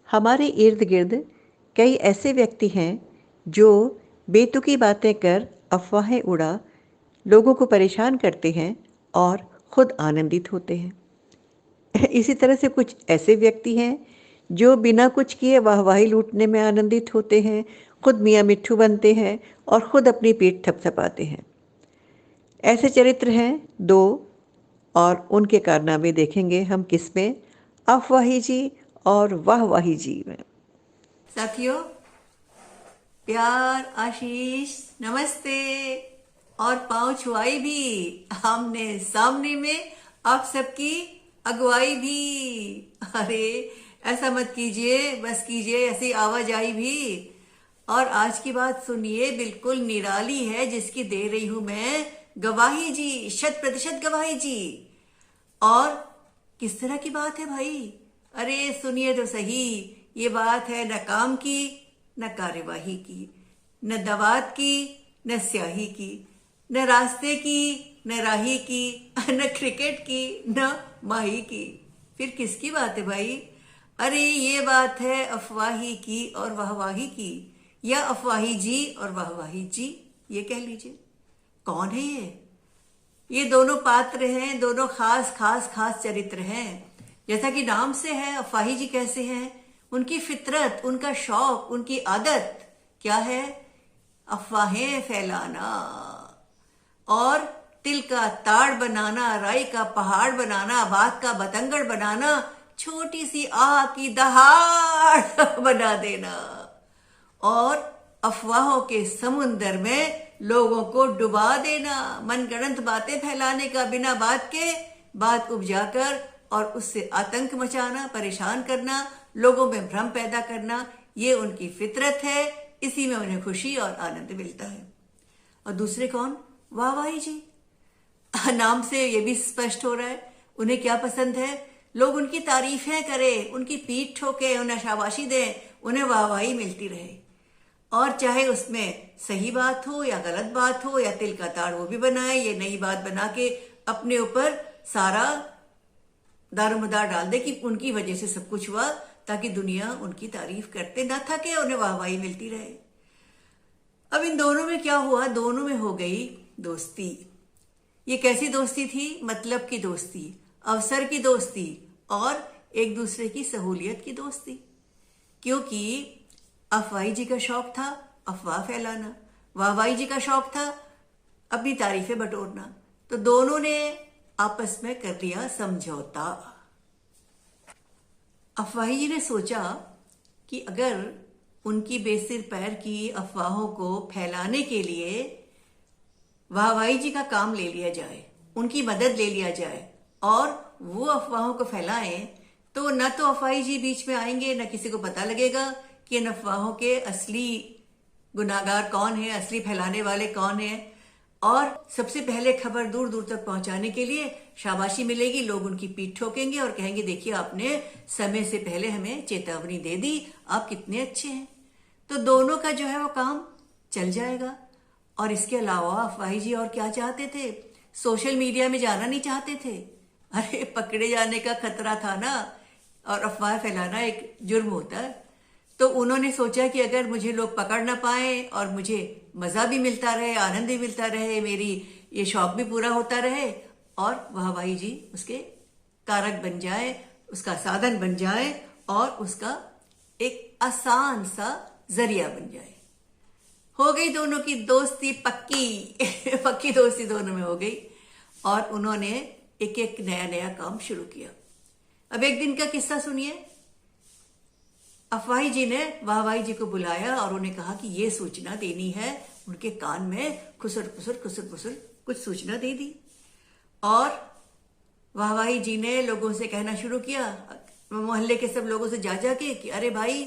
हमारे इर्द गिर्द कई ऐसे व्यक्ति हैं जो बेतुकी बातें कर अफवाहें उड़ा लोगों को परेशान करते हैं और खुद आनंदित होते हैं। इसी तरह से कुछ ऐसे व्यक्ति हैं जो बिना कुछ किए वाहवाही लूटने में आनंदित होते हैं, खुद मियाँ मिट्ठू बनते हैं और खुद अपनी पीठ थपथपाते हैं। ऐसे चरित्र हैं दो, और उनके कारनामे देखेंगे हम किसमें, अफवाही जी और वाहवाही जी में। साथियों, प्यार, आशीष, नमस्ते और पांव छुआई भी आमने सामने में आप सबकी अगुवाई भी। अरे ऐसा मत कीजिए, बस कीजिए ऐसी आवाजाही भी। और आज की बात सुनिए, बिल्कुल निराली है, जिसकी दे रही हूं मैं गवाही जी, 100% गवाही जी। और किस तरह की बात है भाई? अरे सुनिए तो सही। ये बात है न काम की, न कार्यवाही की, न दवात की, न स्याही की, न रास्ते की, न राही की, न क्रिकेट की, न माही की। फिर किसकी बात है भाई? अरे ये बात है अफवाही की और वाहवाही की, या अफवाही जी और वाहवाही जी, ये कह लीजिए। कौन है ये दोनों पात्र हैं, दोनों खास खास खास चरित्र हैं। जैसा कि नाम से है, अफवाही जी कैसे हैं? उनकी फितरत, उनका शौक, उनकी आदत क्या है? अफवाहें फैलाना और तिल का ताड़ बनाना, राई का पहाड़ बनाना, बात का बतंगड़ बनाना, छोटी सी आग की दहाड़ बना देना और अफवाहों के समुंदर में लोगों को डुबा देना। मनगढ़ंत बातें फैलाने का, बिना बात के बात उपजाकर और उससे आतंक मचाना, परेशान करना, लोगों में भ्रम पैदा करना, ये उनकी फितरत है। इसी में उन्हें खुशी और आनंद मिलता है। और दूसरे कौन? वाहवाही जी। नाम से ये भी स्पष्ट हो रहा है उन्हें क्या पसंद है। लोग उनकी तारीफें करें, उनकी पीठ ठोके, उन्हें शाबाशी दें, उन्हें वाहवाही मिलती रहे। और चाहे उसमें सही बात हो या गलत बात हो या तिल का ताड़ वो भी बनाए, ये नई बात बना के अपने ऊपर सारा दारोमदार डाल दे कि उनकी वजह से सब कुछ हुआ, ताकि दुनिया उनकी तारीफ करते ना थके, उन्हें वाहवाही मिलती रहे। अब इन दोनों में क्या हुआ? दोनों में हो गई दोस्ती। ये कैसी दोस्ती थी? मतलब की दोस्ती, अवसर की दोस्ती और एक दूसरे की सहूलियत की दोस्ती। क्योंकि अफवाही जी का शौक था अफवाह फैलाना, वाहवाही जी का शौक था अपनी तारीफें बटोरना। तो दोनों ने आपस में कर लिया समझौता। अफवाही जी ने सोचा कि अगर उनकी बेसिर पैर की अफवाहों को फैलाने के लिए वाहवाही जी का काम ले लिया जाए, उनकी मदद ले लिया जाए और वो अफवाहों को फैलाएं, तो न तो अफवाही जी बीच में आएंगे, न किसी को पता लगेगा कि इन अफवाहों के असली गुनाहगार कौन है, असली फैलाने वाले कौन है। और सबसे पहले खबर दूर दूर तक पहुंचाने के लिए शाबाशी मिलेगी, लोग उनकी पीठ ठोकेंगे और कहेंगे देखिए आपने समय से पहले हमें चेतावनी दे दी, आप कितने अच्छे हैं। तो दोनों का जो है वो काम चल जाएगा। और इसके अलावा अफवाही जी और क्या चाहते थे? सोशल मीडिया में जाना नहीं चाहते थे। अरे पकड़े जाने का खतरा था ना, और अफवाह फैलाना एक जुर्म होता है। तो उन्होंने सोचा कि अगर मुझे लोग पकड़ ना पाए और मुझे मजा भी मिलता रहे, आनंद भी मिलता रहे, मेरी ये शौक भी पूरा होता रहे, और वाहवाही जी उसके कारक बन जाए, उसका साधन बन जाए और उसका एक आसान सा जरिया बन जाए। हो गई दोनों की दोस्ती पक्की पक्की दोस्ती दोनों में हो गई और उन्होंने एक एक नया नया काम शुरू किया। अब एक दिन का किस्सा सुनिए। अफवाही जी ने वाहवाही जी को बुलाया और उन्हें कहा कि ये सूचना देनी है। उनके कान में खुसर खुसर खुसर खुसर कुछ सूचना दे दी और वाहवाही जी ने लोगों से कहना शुरू किया, मोहल्ले के सब लोगों से जा जाके कि अरे भाई,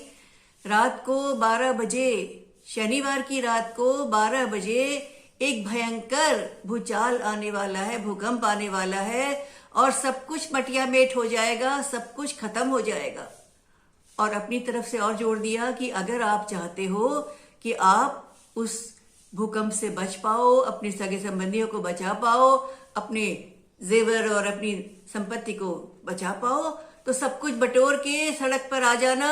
रात को 12 बजे, शनिवार की रात को 12 बजे एक भयंकर भूचाल आने वाला है, भूकंप आने वाला है और सब कुछ मटिया मेट हो जाएगा, सब कुछ खत्म हो जाएगा। और अपनी तरफ से और जोड़ दिया कि अगर आप चाहते हो कि आप उस भूकंप से बच पाओ, अपने सगे संबंधियों को बचा पाओ, अपने जेवर और अपनी संपत्ति को बचा पाओ, तो सब कुछ बटोर के सड़क पर आ जाना,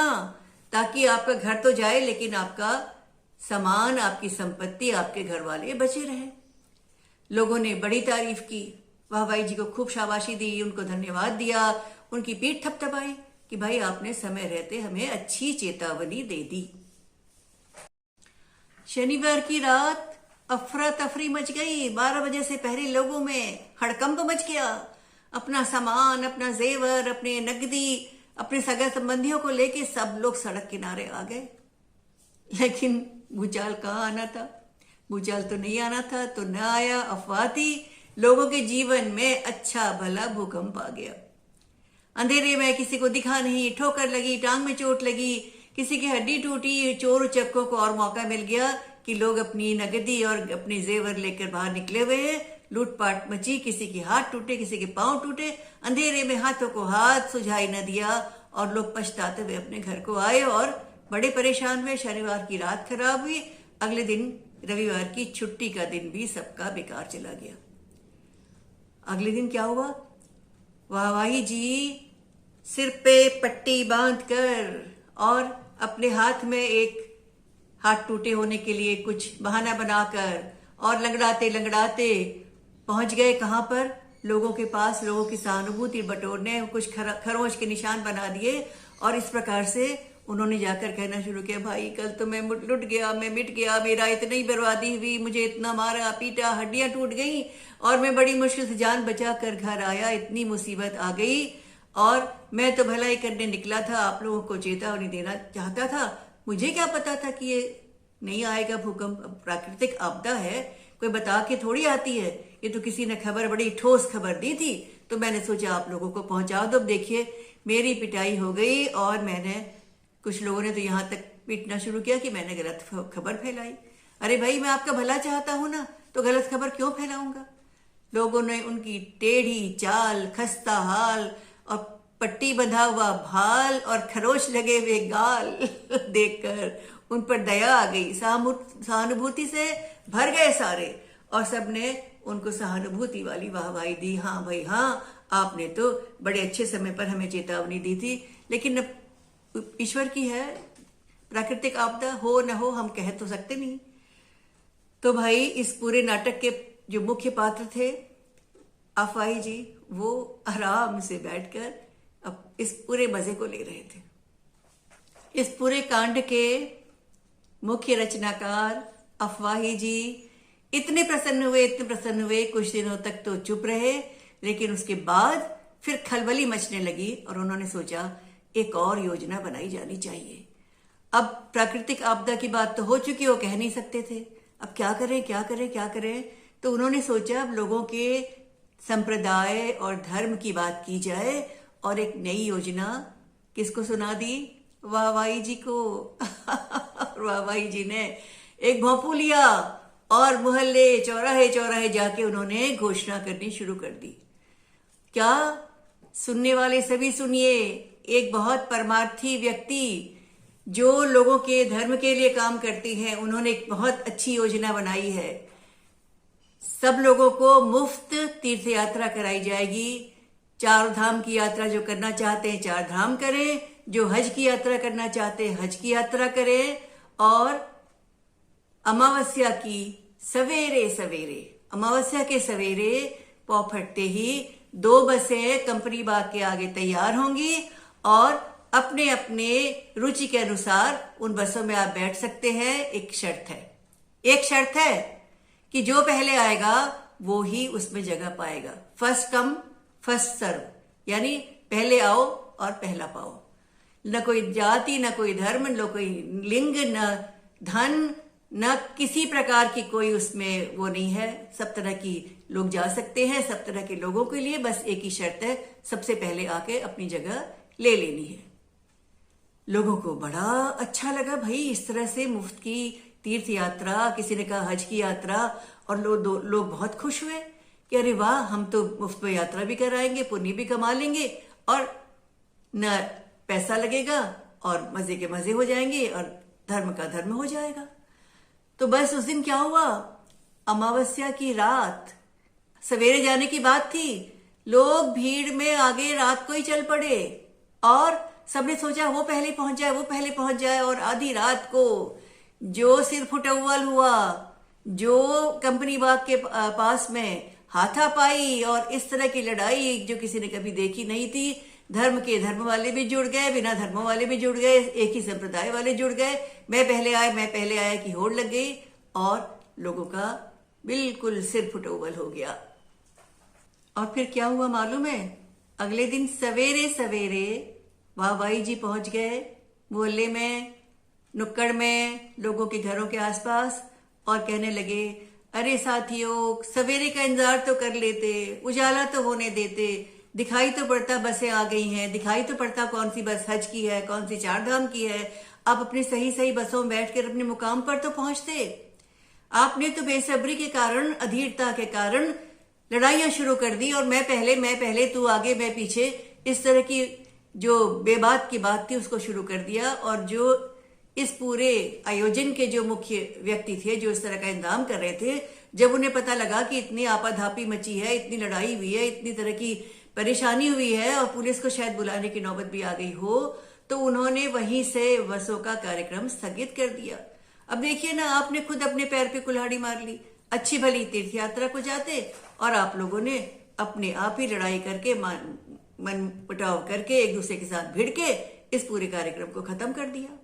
ताकि आपका घर तो जाए लेकिन आपका सामान, आपकी संपत्ति, आपके घर वाले बचे रहे। लोगों ने बड़ी तारीफ की, वाहवाही जी को खूब शाबाशी दी, उनको धन्यवाद दिया, उनकी पीठ थपथपाई कि भाई आपने समय रहते हमें अच्छी चेतावनी दे दी। शनिवार की रात अफरा तफरी मच गई। 12 बजे से पहले लोगों में हड़कंप मच गया। अपना सामान, अपना जेवर, अपने नकदी, अपने सगा संबंधियों को लेके सब लोग सड़क किनारे आ गए। लेकिन भूचाल कहाँ आना था? भूचाल तो नहीं आना था, तो न आया। अफवाह थी। लोगों के जीवन में अच्छा भला भूकंप आ गया। अंधेरे में किसी को दिखा नहीं, ठोकर लगी, टांग में चोट लगी, किसी की हड्डी टूटी। चोर उचक्कों को और मौका मिल गया कि लोग अपनी नगदी और अपने जेवर लेकर बाहर निकले हुए हैं। लूटपाट मची, किसी के हाथ टूटे, किसी के पांव टूटे। अंधेरे में हाथों को हाथ सुझाई न दिया और लोग पछताते हुए अपने घर को आए और बड़े परेशान हुए। शनिवार की रात खराब हुई। अगले दिन रविवार की छुट्टी का दिन भी सबका बेकार चला गया। अगले दिन क्या हुआ? वाहवाही जी सिर पे पट्टी बांधकर और अपने हाथ में एक हाथ टूटे होने के लिए कुछ बहाना बनाकर और लंगड़ाते लंगड़ाते पहुंच गए कहां पर? लोगों के पास। लोगों की सहानुभूति बटोरने कुछ खरोंच के निशान बना दिए और इस प्रकार से उन्होंने जाकर कहना शुरू किया, भाई कल तो मैं लुट गया, मैं मिट गया, मेरा इतनी बर्बादी हुई, मुझे इतना मारा पीटा, हड्डियां टूट गई और मैं बड़ी मुश्किल से जान बचा कर घर आया, इतनी मुसीबत आ गई और मैं तो भलाई करने निकला था, आप लोगों को चेतावनी देना चाहता था। मुझे क्या पता था कि ये नहीं आएगा भूकंप। प्राकृतिक आपदा है, कोई बता के थोड़ी आती है। ये तो किसी ने खबर, बड़ी ठोस खबर दी थी, तो मैंने सोचा आप लोगों को पहुंचा दो। देखिए मेरी पिटाई हो गई और कुछ लोगों ने तो यहां तक पीटना शुरू किया कि मैंने गलत खबर फैलाई। अरे भाई मैं आपका भला चाहता हूं ना, तो गलत खबर क्यों फैलाऊंगा? लोगों ने उनकी टेढ़ी चाल, खस्ता हाल और पट्टी बंधा हुआ भाल और खरोच लगे हुए गाल देखकर उन पर दया आ गई। सहानुभूति से भर गए सारे और सबने उनको सहानुभूति वाली वाहवाही दी। हाँ भाई हाँ, आपने तो बड़े अच्छे समय पर हमें चेतावनी दी थी। लेकिन ईश्वर की है, प्राकृतिक आपदा हो न हो हम कह तो सकते नहीं। तो भाई इस पूरे नाटक के जो मुख्य पात्र थे अफवाही जी, वो आराम से बैठकर अब इस पूरे मजे को ले रहे थे। इस पूरे कांड के मुख्य रचनाकार अफवाही जी इतने प्रसन्न हुए, कुछ दिनों तक तो चुप रहे, लेकिन उसके बाद फिर खलबली मचने लगी और उन्होंने सोचा एक और योजना बनाई जानी चाहिए। अब प्राकृतिक आपदा की बात तो हो चुकी, वो कह नहीं सकते थे। अब क्या करें क्या करें क्या करें? तो उन्होंने सोचा अब लोगों के संप्रदाय और धर्म की बात की जाए और एक नई योजना किसको सुना दी? वाहवाही जी को। वाहवाही जी ने एक भौंपू लिया और मोहल्ले चौराहे चौराहे जाके उन्होंने घोषणा करनी शुरू कर दी। क्या? सुनने वाले सभी सुनिए। एक बहुत परमार्थी व्यक्ति जो लोगों के धर्म के लिए काम करती हैं, उन्होंने एक बहुत अच्छी योजना बनाई है। सब लोगों को मुफ्त तीर्थ यात्रा कराई जाएगी। 4 धाम की यात्रा जो करना चाहते हैं 4 धाम करें, जो हज की यात्रा करना चाहते हैं हज की यात्रा करें। और अमावस्या की सवेरे सवेरे, अमावस्या के सवेरे पौ फटते ही 2 बसें कंपनी बाग के आगे तैयार होंगी और अपने अपने रुचि के अनुसार उन बसों में आप बैठ सकते हैं। एक शर्त है कि जो पहले आएगा वो ही उसमें जगह पाएगा। फर्स्ट कम फर्स्ट सर्व, यानी पहले आओ और पहला पाओ। न कोई जाति, न कोई धर्म, न कोई लिंग, न धन, न किसी प्रकार की कोई उसमें वो नहीं है। सब तरह की लोग जा सकते हैं। सब तरह के लोगों के लिए बस एक ही शर्त है, सबसे पहले आके अपनी जगह ले लेनी है। लोगों को बड़ा अच्छा लगा भाई इस तरह से मुफ्त की तीर्थ यात्रा, किसी ने कहा हज की यात्रा, और लोग बहुत खुश हुए कि अरे वाह, हम तो मुफ्त में यात्रा भी कराएंगे, पुण्य भी कमा लेंगे और न पैसा लगेगा और मजे के मजे हो जाएंगे और धर्म का धर्म हो जाएगा। तो बस उस दिन क्या हुआ, अमावस्या की रात सवेरे जाने की बात थी, लोग भीड़ में आगे रात को ही चल पड़े। और सबने सोचा वो पहले पहुंच जाए, वो पहले पहुंच जाए। और आधी रात को जो सिर फुटअव्वल हुआ, जो कंपनी बाग के पास में हाथापाई और इस तरह की लड़ाई जो किसी ने कभी देखी नहीं थी। धर्म के धर्म वाले भी जुड़ गए, बिना धर्म वाले भी जुड़ गए, एक ही संप्रदाय वाले जुड़ गए। मैं पहले आया की होड़ लग गई और लोगों का बिल्कुल सिर फुटअव्वल हो गया। और फिर क्या हुआ मालूम है? अगले दिन सवेरे सवेरे वाहवाही जी पहुंच गए मोहल्ले में, नुक्कड़ में, लोगों के घरों के आसपास, और कहने लगे, अरे साथियों, सवेरे का इंतजार तो कर लेते, उजाला तो होने देते, दिखाई तो पड़ता बसें आ गई हैं, दिखाई तो पड़ता कौन सी बस हज की है, कौन सी चारधाम की है। आप अपनी सही सही बसों में बैठकर अपने मुकाम पर तो पहुंचते। आपने तो बेसब्री के कारण, अधीरता के कारण लड़ाइयां शुरू कर दी, और मैं पहले, तू आगे, मैं पीछे, इस तरह की जो बेबात की बात थी उसको शुरू कर दिया। और जो इस पूरे आयोजन के जो मुख्य व्यक्ति थे, जो इस तरह का इंतजाम कर रहे थे, जब उन्हें पता लगा कि इतनी आपाधापी मची है, इतनी लड़ाई हुई है, इतनी तरह की परेशानी हुई है और पुलिस को शायद बुलाने की नौबत भी आ गई हो, तो उन्होंने वहीं से बसों का कार्यक्रम स्थगित कर दिया। अब देखिए ना, आपने खुद अपने पैर पे कुल्हाड़ी मार ली। अच्छी भली तीर्थ यात्रा को जाते और आप लोगों ने अपने आप ही लड़ाई करके, मन मुटाव करके, एक दूसरे के साथ भिड़ के इस पूरे कार्यक्रम को खत्म कर दिया।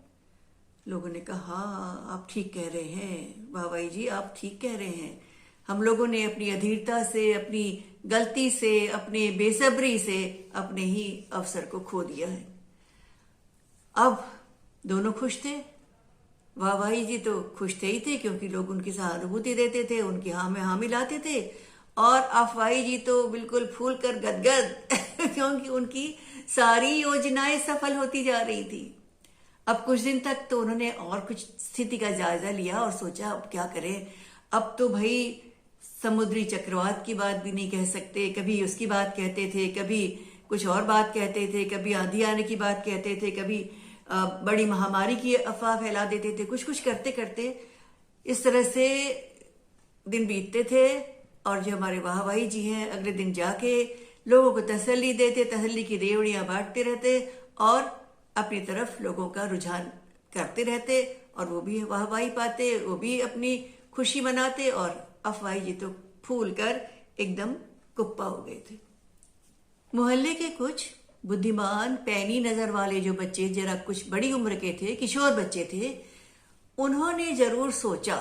लोगों ने कहा, हाँ आप ठीक कह रहे हैं वाहवाही जी, आप ठीक कह रहे हैं। हम लोगों ने अपनी अधीरता से, अपनी गलती से, अपने बेसब्री से अपने ही अवसर को खो दिया है। अब दोनों खुश थे। वाहवाही जी तो खुश थे ही थे, क्योंकि लोग उनकी सहानुभूति देते थे, उनकी हाँ में हाँ मिलाते थे। और अफवाही जी तो बिल्कुल फूल कर गदगद क्योंकि उनकी सारी योजनाएं सफल होती जा रही थी। अब कुछ दिन तक तो उन्होंने और कुछ स्थिति का जायजा लिया और सोचा अब क्या करें। अब तो भाई समुद्री चक्रवात की बात भी नहीं कह सकते, कभी उसकी बात कहते थे, कभी कुछ और बात कहते थे, कभी आंधी आने की बात कहते थे, कभी बड़ी महामारी की अफवाह फैला देते थे। कुछ कुछ करते करते इस तरह से दिन बीतते थे। और जो हमारे वाहवाही जी हैं, अगले दिन जाके लोगों को तसल्ली देते, तसल्ली की रेवड़ियां बांटते रहते और अपनी तरफ लोगों का रुझान करते रहते, और वो भी वाहवाही पाते, वो भी अपनी खुशी मनाते। और अफवाही जी तो फूल कर एकदम कुप्पा हो गए थे। मोहल्ले के कुछ बुद्धिमान, पैनी नजर वाले जो बच्चे, जरा कुछ बड़ी उम्र के थे, किशोर बच्चे थे, उन्होंने जरूर सोचा,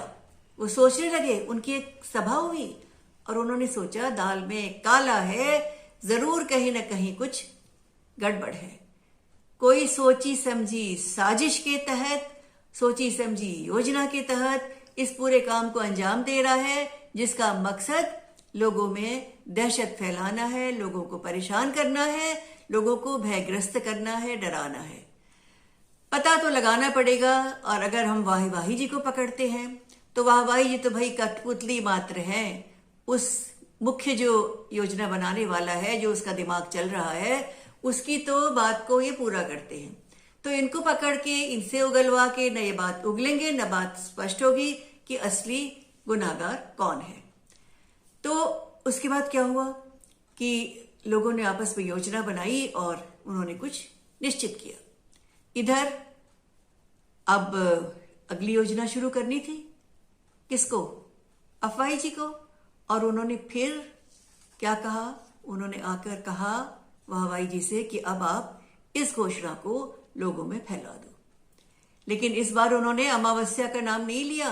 वो सोचने लगे, उनकी एक सभा हुई और उन्होंने सोचा दाल में काला है, जरूर कहीं ना कहीं कुछ गड़बड़ है। कोई सोची समझी साजिश के तहत, सोची समझी योजना के तहत इस पूरे काम को अंजाम दे रहा है, जिसका मकसद लोगों में दहशत फैलाना है, लोगों को परेशान करना है, लोगों को भयग्रस्त करना है, डराना है। पता तो लगाना पड़ेगा। और अगर हम वाहवाही जी को पकड़ते हैं तो वाहवाही जी तो भाई कठपुतली मात्र हैं, उस मुख्य जो योजना बनाने वाला है, जो उसका दिमाग चल रहा है, उसकी तो बात को ये पूरा करते हैं। तो इनको पकड़ के, इनसे उगलवा के न ये बात उगलेंगे, न बात स्पष्ट होगी कि असली गुनाहगार कौन है। तो उसके बाद क्या हुआ कि लोगों ने आपस में योजना बनाई और उन्होंने कुछ निश्चित किया। इधर अब अगली योजना शुरू करनी थी। किसको? अफवाही जी को। और उन्होंने फिर क्या कहा? उन्होंने आकर कहा वाहवाही जी से कि अब आप इस घोषणा को लोगों में फैला दो। लेकिन इस बार उन्होंने अमावस्या का नाम नहीं लिया।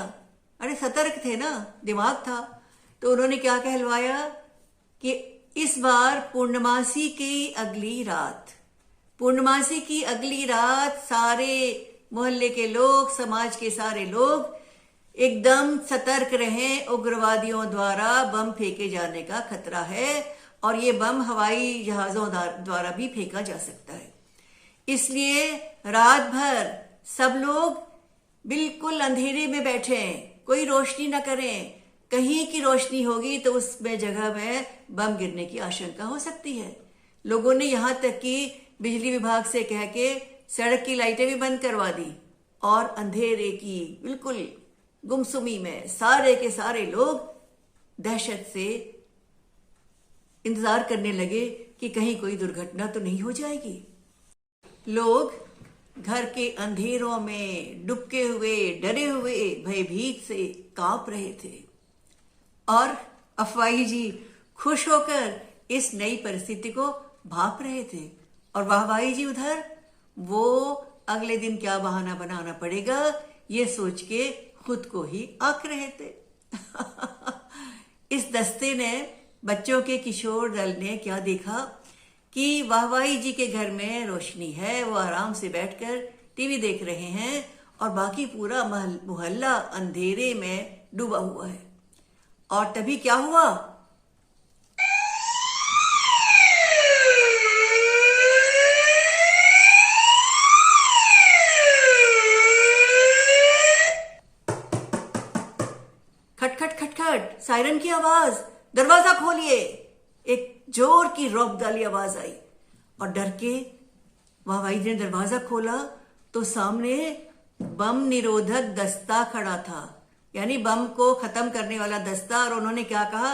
अरे सतर्क थे ना, दिमाग था। तो उन्होंने क्या कहलवाया कि इस बार पूर्णमासी की अगली रात, पूर्णमासी की अगली रात सारे मोहल्ले के लोग, समाज के सारे लोग एकदम सतर्क रहें। उग्रवादियों द्वारा बम फेंके जाने का खतरा है और ये बम हवाई जहाजों द्वारा भी फेंका जा सकता है। इसलिए रात भर सब लोग बिल्कुल अंधेरे में बैठें, कोई रोशनी न करें। कहीं की रोशनी होगी तो उसमें जगह में बम गिरने की आशंका हो सकती है। लोगों ने यहां तक कि बिजली विभाग से कह के सड़क की लाइटें भी बंद करवा दी और अंधेरे की बिल्कुल गुमसुमी में सारे के सारे लोग दहशत से इंतजार करने लगे कि कहीं कोई दुर्घटना तो नहीं हो जाएगी। लोग घर के अंधेरों में डुबके हुए, डरे हुए, भयभीत से कांप रहे थे और अफवाही जी खुश होकर इस नई परिस्थिति को भाप रहे थे। और वाहवाही जी उधर वो अगले दिन क्या बहाना बनाना पड़ेगा ये सोच के खुद को ही आंक रहे थे। इस दस्ते ने, बच्चों के किशोर दल ने क्या देखा कि वाहवाही जी के घर में रोशनी है, वो आराम से बैठकर टीवी देख रहे हैं और बाकी पूरा मोहल्ला अंधेरे में डूबा हुआ है। और तभी क्या हुआ, खटखट खटखट, सायरन की आवाज, दरवाजा खोलिए। एक जोर की रौबदारी आवाज आई और डर के वाहवाही जी ने दरवाजा खोला तो सामने बम निरोधक दस्ता खड़ा था, यानी बम को खत्म करने वाला दस्ता। और उन्होंने क्या कहा,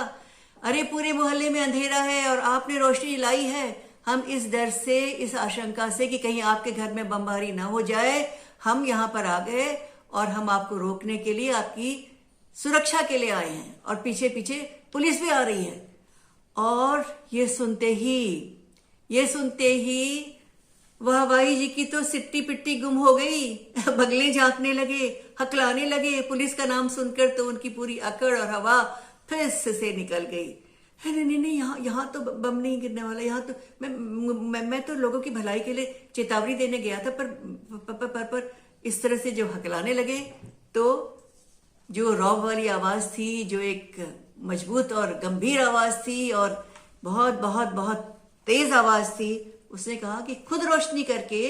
अरे पूरे मोहल्ले में अंधेरा है और आपने रोशनी जलाई है, हम इस डर से, इस आशंका से कि कहीं आपके घर में बमबारी ना हो जाए, हम यहाँ पर आ गए और हम आपको रोकने के लिए, आपकी सुरक्षा के लिए आए हैं। और पीछे पीछे पुलिस भी आ रही है। और ये सुनते ही वाहवाही जी की तो सिट्टी पिट्टी गुम हो गई। बगले झांकने लगे, हकलाने लगे। पुलिस का नाम सुनकर तो उनकी पूरी अकड़ और हवा फिस से निकल गई। नहीं नहीं, यहाँ तो बम नहीं गिरने वाला, यहाँ तो मैं तो लोगों की भलाई के लिए चेतावनी देने गया था। पर इस तरह से जो हकलाने लगे तो जो रौब वाली आवाज थी, जो एक मजबूत और गंभीर आवाज थी और बहुत बहुत बहुत तेज आवाज थी, उसने कहा कि खुद रोशनी करके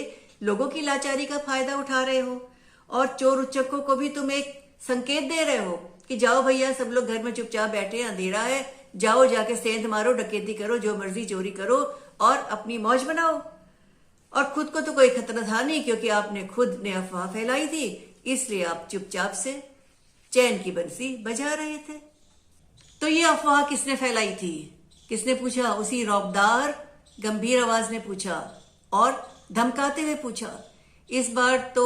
लोगों की लाचारी का फायदा उठा रहे हो और चोर उच्चकों को भी तुम एक संकेत दे रहे हो कि जाओ भैया, सब लोग घर में चुपचाप बैठे, अंधेरा है, जाओ जाके सेंध मारो, डकैती करो, जो मर्जी चोरी करो और अपनी मौज बनाओ। और खुद को तो कोई खतरा था नहीं क्योंकि आपने खुद ने अफवाह फैलाई थी, इसलिए आप चुपचाप से चैन की बंसी बजा रहे थे। तो ये अफवाह किसने फैलाई थी? किसने पूछा? उसी रौबदार गंभीर आवाज ने पूछा और धमकाते हुए पूछा। इस बार तो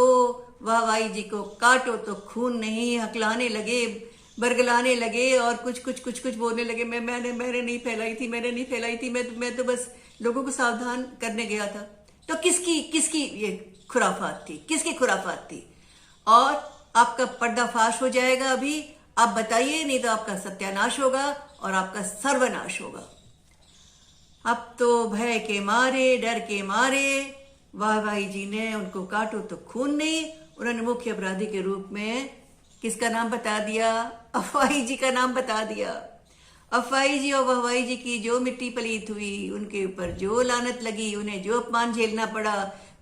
वाहवाही जी को काटो तो खून नहीं, हकलाने लगे, बरगलाने लगे और कुछ बोलने लगे। मैंने नहीं फैलाई थी, मैं तो बस लोगों को सावधान करने गया था। तो किसकी ये खुराफात थी? किसकी खुराफात थी? और आपका पर्दाफाश हो जाएगा अभी, आप बताइए, नहीं तो आपका सत्यानाश होगा और आपका सर्वनाश होगा। अब तो भय के मारे, डर के मारे वाहवाही जी ने उनको काटो तो खून नहीं, उन्होंने मुख्य अपराधी के रूप में किसका नाम बता दिया? अफवाही जी का नाम बता दिया। अफवाही जी और वाहवाही जी की जो मिट्टी पलीत हुई, उनके ऊपर जो लानत लगी, उन्हें जो अपमान झेलना पड़ा,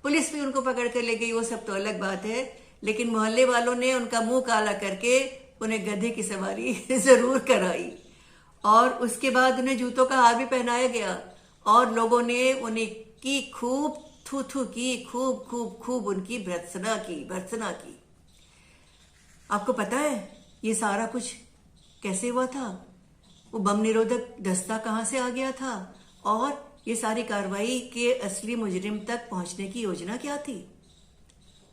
पुलिस भी उनको पकड़ कर ले गई, वो सब तो अलग बात है। लेकिन मोहल्ले वालों ने उनका मुंह काला करके उन्हें गधे की सवारी जरूर कराई और उसके बाद उन्हें जूतों का हार भी पहनाया गया और लोगों ने उन्हें की खूब थू की, खूब उनकी भर्त्सना की। आपको पता है ये सारा कुछ कैसे हुआ था? वो बम निरोधक दस्ता कहां से आ गया था और ये सारी कार्रवाई के असली मुजरिम तक पहुंचने की योजना क्या थी?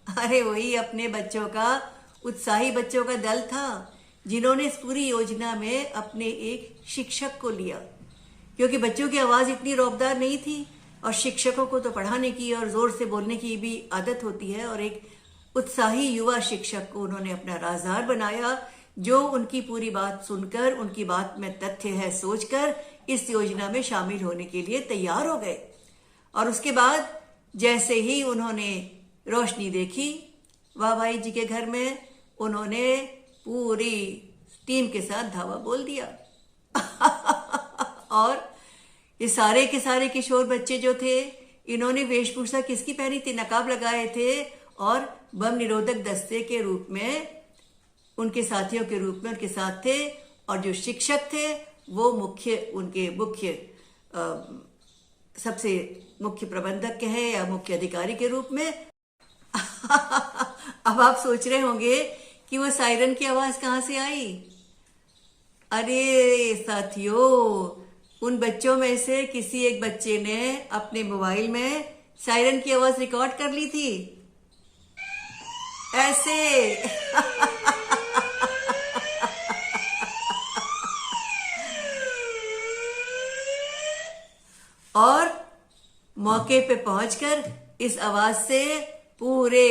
अरे वही अपने बच्चों का, उत्साही बच्चों का दल था जिन्होंने इस पूरी योजना में अपने एक शिक्षक को लिया, क्योंकि बच्चों की आवाज इतनी रौबदार नहीं थी और शिक्षकों को तो पढ़ाने की और जोर से बोलने की भी आदत होती है। और एक उत्साही युवा शिक्षक को उन्होंने अपना राजदार बनाया जो उनकी पूरी बात सुनकर, उनकी बात में तथ्य है सोचकर इस योजना में शामिल होने के लिए तैयार हो गए। और उसके बाद जैसे ही उन्होंने रोशनी देखी वाहवाही जी के घर में, उन्होंने पूरी टीम के साथ धावा बोल दिया। और ये सारे के सारे किशोर बच्चे जो थे, इन्होंने वेशभूषा किसकी पहनी थी? नकाब लगाए थे और बम निरोधक दस्ते के रूप में, उनके साथियों के रूप में उनके साथ थे। और जो शिक्षक थे वो उनके सबसे मुख्य प्रबंधक कहे या मुख्य अधिकारी के रूप में। अब आप सोच रहे होंगे कि वो सायरन की आवाज कहां से आई? अरे साथियों, उन बच्चों में से किसी एक बच्चे ने अपने मोबाइल में सायरन की आवाज रिकॉर्ड कर ली थी ऐसे। और मौके पे पहुंचकर इस आवाज से पूरे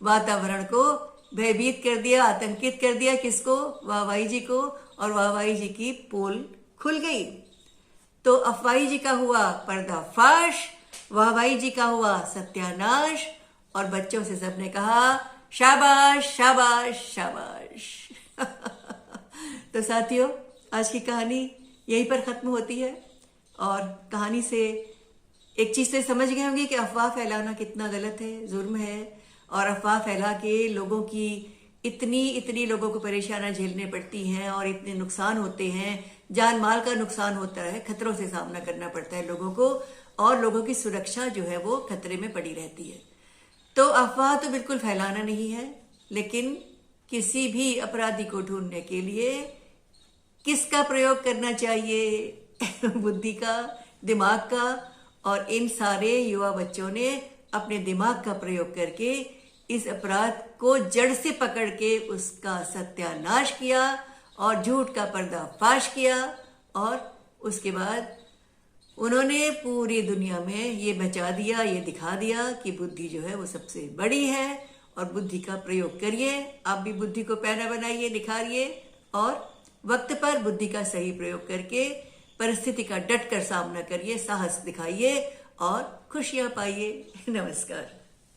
वातावरण को भयभीत कर दिया, आतंकित कर दिया। किसको? वाहवाही जी को। और वाहवाही जी की पोल खुल गई। तो अफवाही जी का हुआ पर्दाफाश, वाहवाही जी का हुआ सत्यानाश, और बच्चों से सबने कहा शाबाश शाबाश शाबाश। तो साथियों, आज की कहानी यहीं पर खत्म होती है। और कहानी से एक चीज तो समझ गए होंगे कि अफवाह फैलाना कितना गलत है, जुर्म है। और अफवाह फैला के लोगों की इतनी लोगों को परेशानियां झेलने पड़ती हैं और इतने नुकसान होते हैं, जान माल का नुकसान होता है, खतरों से सामना करना पड़ता है लोगों को, और लोगों की सुरक्षा जो है वो खतरे में पड़ी रहती है। तो अफवाह तो बिल्कुल फैलाना नहीं है, लेकिन किसी भी अपराधी को ढूंढने के लिए किसका प्रयोग करना चाहिए? बुद्धि का, दिमाग का। और इन सारे युवा बच्चों ने अपने दिमाग का प्रयोग करके इस अपराध को जड़ से पकड़ के उसका सत्यानाश किया और झूठ का पर्दाफाश किया। और उसके बाद उन्होंने पूरी दुनिया में ये बचा दिया, ये दिखा दिया कि बुद्धि जो है वो सबसे बड़ी है। और बुद्धि का प्रयोग करिए, आप भी बुद्धि को पैना बनाइए, निखारिए, और वक्त पर बुद्धि का सही प्रयोग करके परिस्थिति का डट कर सामना करिए, साहस दिखाइए और खुशियां पाइए। नमस्कार।